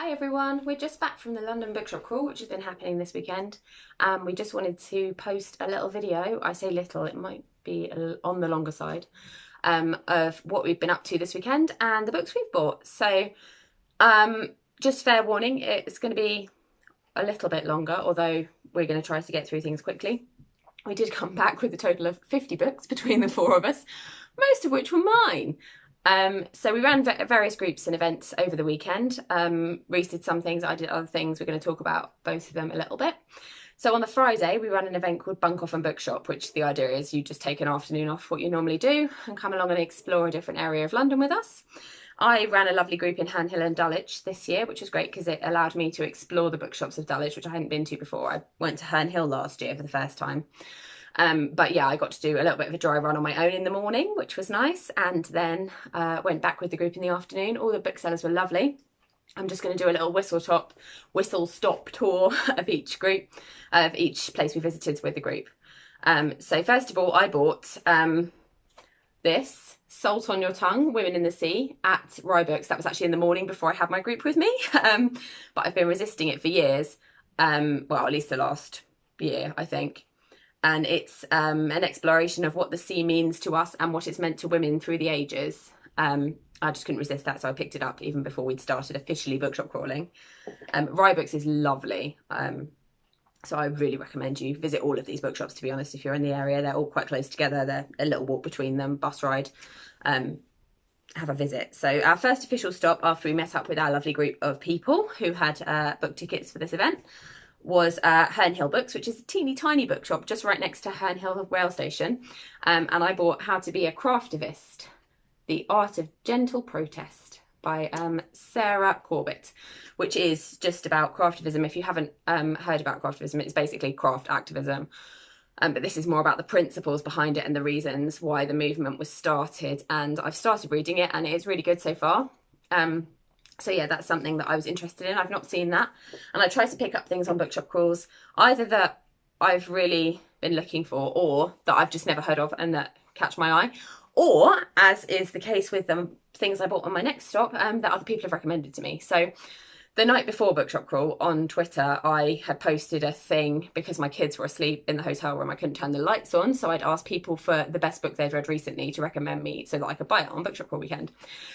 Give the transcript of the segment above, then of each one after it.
Hi everyone, we're just back from the London Bookshop crawl, which has been happening this weekend. We just wanted to post a little video. I say little, it might be on the longer side, of what we've been up to this weekend and the books we've bought. So just fair warning, it's going to be a little bit longer, although we're going to try to get through things quickly. We did come back with a total of 50 books between the four of us, most of which were mine. So we ran various groups and events over the weekend. Reese did some things, I did other things. We're going to talk about both of them a little bit. So on the Friday, we ran an event called Bunk Off and Bookshop, which the idea is you just take an afternoon off what you normally do and come along and explore a different area of London with us. I ran a lovely group in Herne Hill and Dulwich this year, which was great because it allowed me to explore the bookshops of Dulwich, which I hadn't been to before. I went to Herne Hill last year for the first time. But yeah, I got to do a little bit of a dry run on my own in the morning, which was nice, and then went back with the group in the afternoon. All the booksellers were lovely. I'm just going to do a little whistle stop tour of each group, of each place we visited with the group. So first of all, I bought this Salt on Your Tongue, Women in the Sea at Rye Books. That was actually in the morning before I had my group with me, but I've been resisting it for years, well, at least the last year, I think. And it's an exploration of what the sea means to us and what it's meant to women through the ages. I just couldn't resist that, so I picked it up even before we'd started officially bookshop crawling. Rye Books is lovely, so I really recommend you visit all of these bookshops, to be honest, if you're in the area. They're all quite close together. They're a little walk between them, bus ride. Have a visit. So our first official stop after we met up with our lovely group of people who had booked tickets for this event was Herne Hill Books, which is a teeny tiny bookshop just right next to Herne Hill rail station. And I bought How to Be a Craftivist, The Art of Gentle Protest by Sarah Corbett, which is just about craftivism. If you haven't heard about craftivism, it's basically craft activism. But this is more about the principles behind it and the reasons why the movement was started. And I've started reading it and it is really good so far. So yeah, that's something that I was interested in. I've not seen that. And I try to pick up things on bookshop crawls, either that I've really been looking for or that I've just never heard of and that catch my eye. Or, as is the case with the things I bought on my next stop, that other people have recommended to me. So the night before Bookshop Crawl on Twitter, I had posted a thing because my kids were asleep in the hotel room. I couldn't turn the lights on. So I'd asked people for the best book they'd read recently to recommend me so that I could buy it on Bookshop Crawl weekend.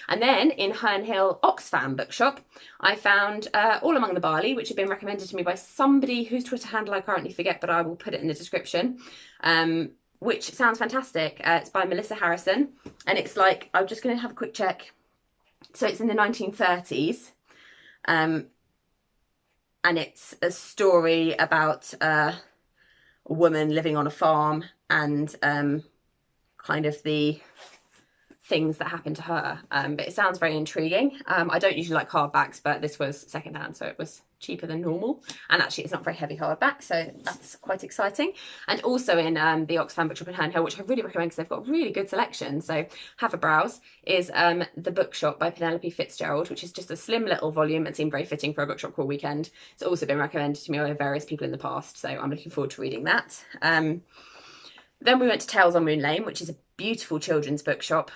And then in Herne Hill Oxfam Bookshop, I found All Among the Barley, which had been recommended to me by somebody whose Twitter handle I currently forget, but I will put it in the description. Which sounds fantastic. It's by Melissa Harrison. And it's like, I'm just going to have a quick check. So it's in the 1930s. And it's a story about a woman living on a farm and kind of the things that happened to her. But it sounds very intriguing. I don't usually like hardbacks, but this was secondhand, so it was cheaper than normal. And actually, it's not very heavy hardback, so that's quite exciting. And also in the Oxfam Bookshop in Herne Hill, which I really recommend because they've got really good selection, so have a browse, is The Bookshop by Penelope Fitzgerald, which is just a slim little volume and seemed very fitting for a bookshop crawl weekend. It's also been recommended to me by various people in the past, so I'm looking forward to reading that. Then we went to Tales on Moon Lane, which is a beautiful children's bookshop,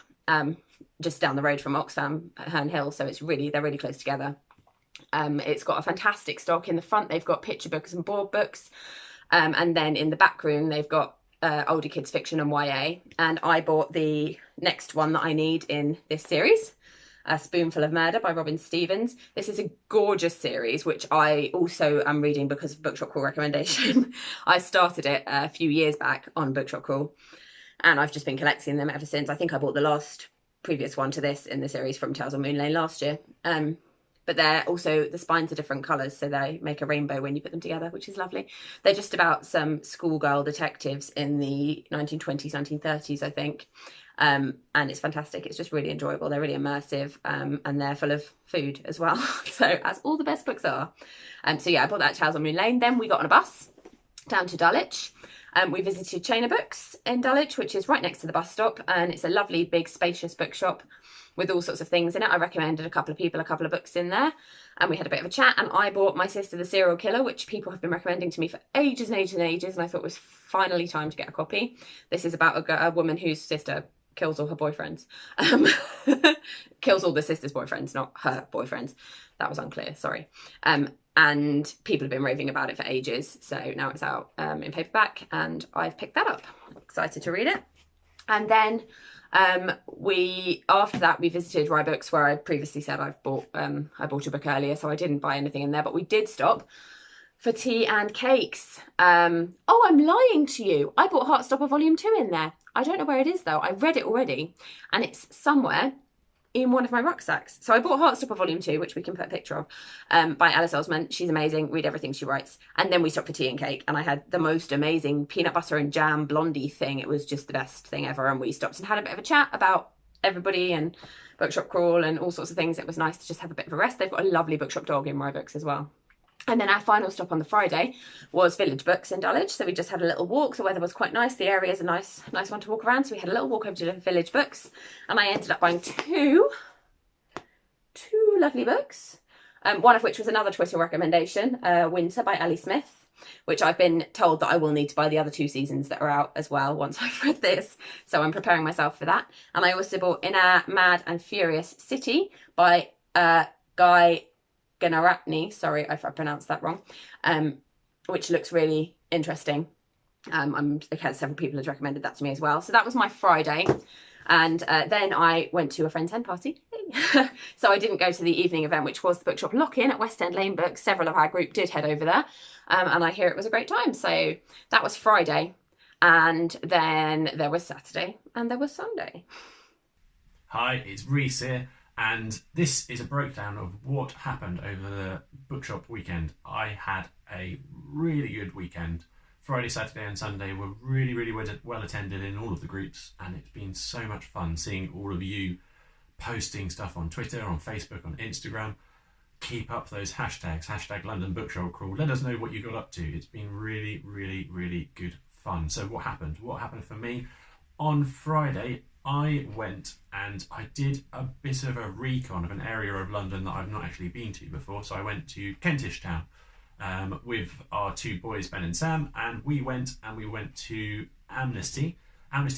just down the road from Oxfam at Herne Hill, so they're really close together. It's got a fantastic stock. In the front they've got picture books and board books, and then in the back room they've got older kids fiction and YA. And I bought the next one that I need in this series, A Spoonful of Murder by Robin Stevens. This is a gorgeous series which I also am reading because of Bookshop Crawl recommendation. I started it a few years back on Bookshop Crawl and I've just been collecting them ever since. I think I bought the previous one to this in the series from Tales on Moon Lane last year. But they're also, the spines are different colours, so they make a rainbow when you put them together, which is lovely. They're just about some schoolgirl detectives in the 1920s, 1930s, I think. And it's fantastic. It's just really enjoyable. They're really immersive, and they're full of food as well. So, as all the best books are. So yeah, I bought that at Tales on Moon Lane. Then we got on a bus down to Dulwich. We visited Chainer Books in Dulwich, which is right next to the bus stop, and it's a lovely, big, spacious bookshop with all sorts of things in it. I recommended a couple of people a couple of books in there, and we had a bit of a chat, and I bought My Sister the Serial Killer, which people have been recommending to me for ages and ages and ages, and I thought it was finally time to get a copy. This is about a woman whose sister kills all her boyfriends. Um, kills all the sisters' boyfriends, not her boyfriends. That was unclear, sorry. And people have been raving about it for ages. So now it's out in paperback, and I've picked that up. I'm excited to read it. And then after that we visited Rye Books, where I previously said I bought a book earlier, so I didn't buy anything in there, but we did stop for tea and cakes. Oh, I'm lying to you. I bought Heartstopper Volume 2 in there. I don't know where it is though. I read it already, and it's somewhere in one of my rucksacks. So I bought Heartstopper Volume 2, which we can put a picture of, by Alice Osman. She's amazing. Read everything she writes. And then we stopped for tea and cake, and I had the most amazing peanut butter and jam blondie thing. It was just the best thing ever. And we stopped and had a bit of a chat about everybody and Bookshop Crawl and all sorts of things. It was nice to just have a bit of a rest. They've got a lovely bookshop dog in Rye Books as well. And then our final stop on the Friday was Village Books in Dulwich. So we just had a little walk. The weather was quite nice. The area is a nice one to walk around. So we had a little walk over to Village Books, and I ended up buying two lovely books. One of which was another Twitter recommendation, Winter by Ali Smith, which I've been told that I will need to buy the other 2 seasons that are out as well once I've read this. So I'm preparing myself for that. And I also bought In a Mad and Furious City by Guy Ganaratney, sorry if I pronounced that wrong, which looks really interesting. I've had several people have recommended that to me as well. So that was my Friday. And then I went to a friend's hen party. So I didn't go to the evening event, which was the bookshop lock-in at West End Lane Books. Several of our group did head over there, and I hear it was a great time. So that was Friday. And then there was Saturday and there was Sunday. Hi, it's Reese here. And this is a breakdown of what happened over the bookshop weekend. I had a really good weekend. Friday, Saturday and Sunday were really well attended in all of the groups, and it's been so much fun seeing all of you posting stuff on Twitter, on Facebook, on Instagram. Keep up those hashtags, hashtag London Bookshop Crawl. Let us know what you got up to. It's been really good fun. So what happened? What happened for me? On Friday, I went and I did a bit of a recon of an area of London that I've not actually been to before. So I went to Kentish Town with our 2 boys, Ben and Sam, and we went to Amnesty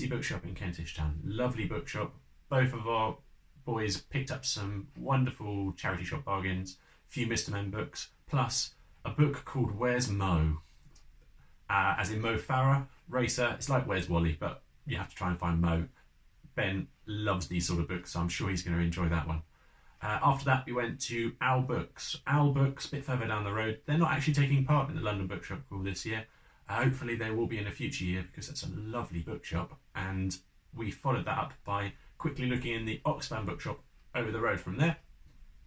Bookshop in Kentish Town. Lovely bookshop. Both of our boys picked up some wonderful charity shop bargains, a few Mr. Men books, plus a book called Where's Mo? As in Mo Farah, racer. It's like Where's Wally, but you have to try and find Mo. Ben loves these sort of books, so I'm sure he's going to enjoy that one. After that, we went to Owl Books. Owl Books, a bit further down the road. They're not actually taking part in the London Bookshop Crawl this year. Hopefully they will be in a future year, because that's a lovely bookshop. And we followed that up by quickly looking in the Oxfam Bookshop over the road from there.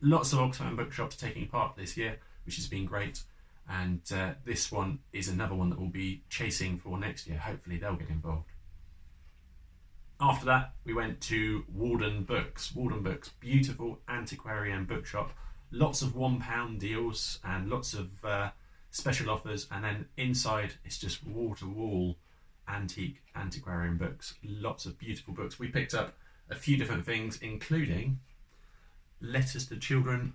Lots of Oxfam bookshops taking part this year, which has been great. And this one is another one that we'll be chasing for next year. Hopefully they'll get involved. After that, we went to Walden Books. Walden Books, beautiful antiquarian bookshop. Lots of £1 deals and lots of special offers. And then inside, it's just wall-to-wall antiquarian books. Lots of beautiful books. We picked up a few different things, including Letters to Children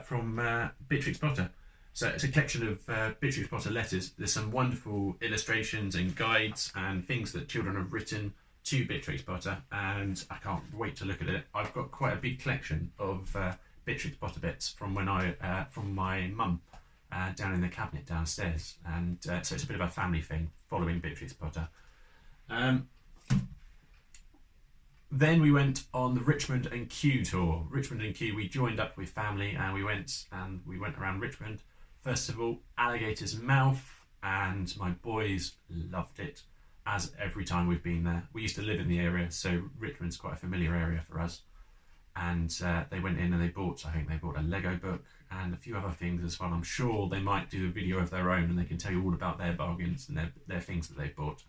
from Beatrix Potter. So it's a collection of Beatrix Potter letters. There's some wonderful illustrations and guides and things that children have written to Beatrix Potter, and I can't wait to look at it. I've got quite a big collection of Beatrix Potter bits from when from my mum down in the cabinet downstairs, and so it's a bit of a family thing following Beatrix Potter. Then we went on the Richmond and Kew tour. Richmond and Kew, we joined up with family and we went around Richmond. First of all, Alligator's Mouth, and my boys loved it, as every time we've been there. We used to live in the area, so Richmond's quite a familiar area for us. And they went in and they bought a Lego book and a few other things as well. I'm sure they might do a video of their own and they can tell you all about their bargains and their things that they bought.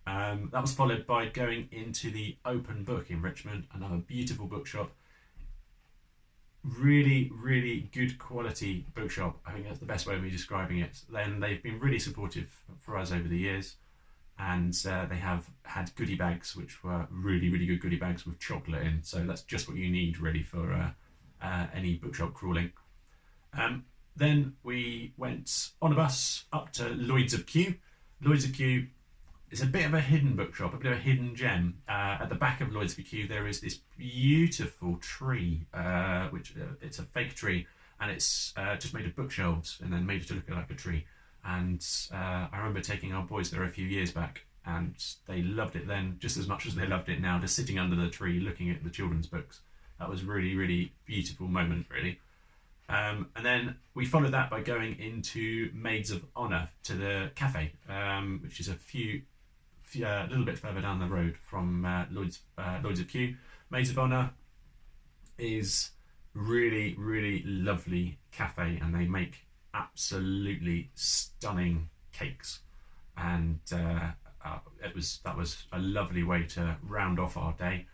That was followed by going into the Open Book in Richmond, another beautiful bookshop. Really good quality bookshop. I think that's the best way of me describing it. Then they've been really supportive for us over the years, and they have had goodie bags, which were really good goodie bags with chocolate in. So that's just what you need really for any bookshop crawling. Then we went on a bus up to Lloyd's of Kew. Lloyd's of Kew, it's a bit of a hidden bookshop, a bit of a hidden gem. At the back of Lloyd's VQ, there is this beautiful tree, which it's a fake tree, and it's just made of bookshelves and then made to look like a tree. And I remember taking our boys there a few years back, and they loved it then just as much as they loved it now, just sitting under the tree looking at the children's books. That was really, really beautiful moment, really. And then we followed that by going into Maids of Honour to the cafe, which is a little bit further down the road from Lloyd's of Kew. Maids of Honour is really, really lovely cafe, and they make absolutely stunning cakes. And that was a lovely way to round off our day.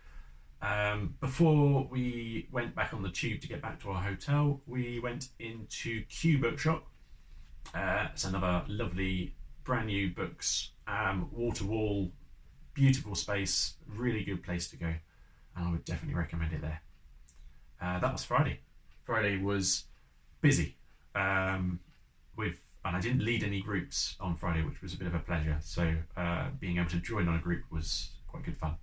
Before we went back on the tube to get back to our hotel, we went into Kew Bookshop. It's another lovely brand new books, wall to wall, beautiful space, really good place to go, and I would definitely recommend it there. That was Friday. Friday was busy, and I didn't lead any groups on Friday, which was a bit of a pleasure. So being able to join on a group was quite good fun.